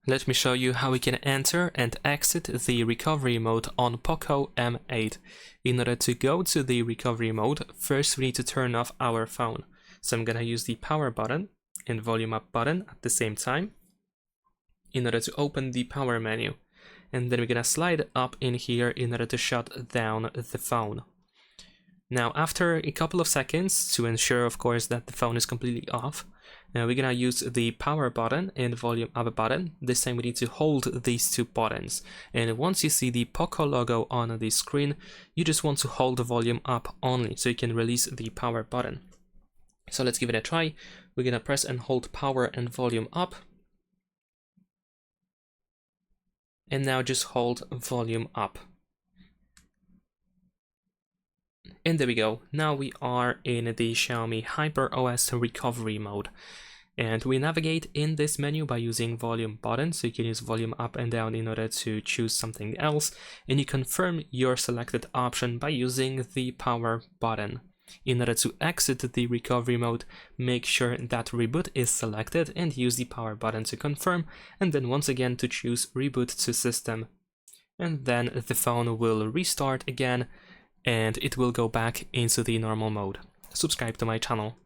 Let me show you how we can enter and exit the recovery mode on POCO M8. In order to go to the recovery mode, first we need to turn off our phone. So I'm gonna use the power button and volume up button at the same time in order to open the power menu. And then we're gonna slide up in here in order to shut down the phone. Now after a couple of seconds, to ensure of course that the phone is completely off, now we're gonna use the power button and volume up button. This time we need to hold these two buttons. And once you see the POCO logo on the screen, you just want to hold the volume up only so you can release the power button. So let's give it a try. We're gonna press and hold power and volume up. And now just hold volume up. And there we go. Now we are in the Xiaomi HyperOS recovery mode. And we navigate in this menu by using volume button. So you can use volume up and down in order to choose something else. And you confirm your selected option by using the power button. In order to exit the recovery mode, make sure that reboot is selected and use the power button to confirm. And then once again to choose reboot to system. And then the phone will restart again, and it will go back into the normal mode. Subscribe to my channel.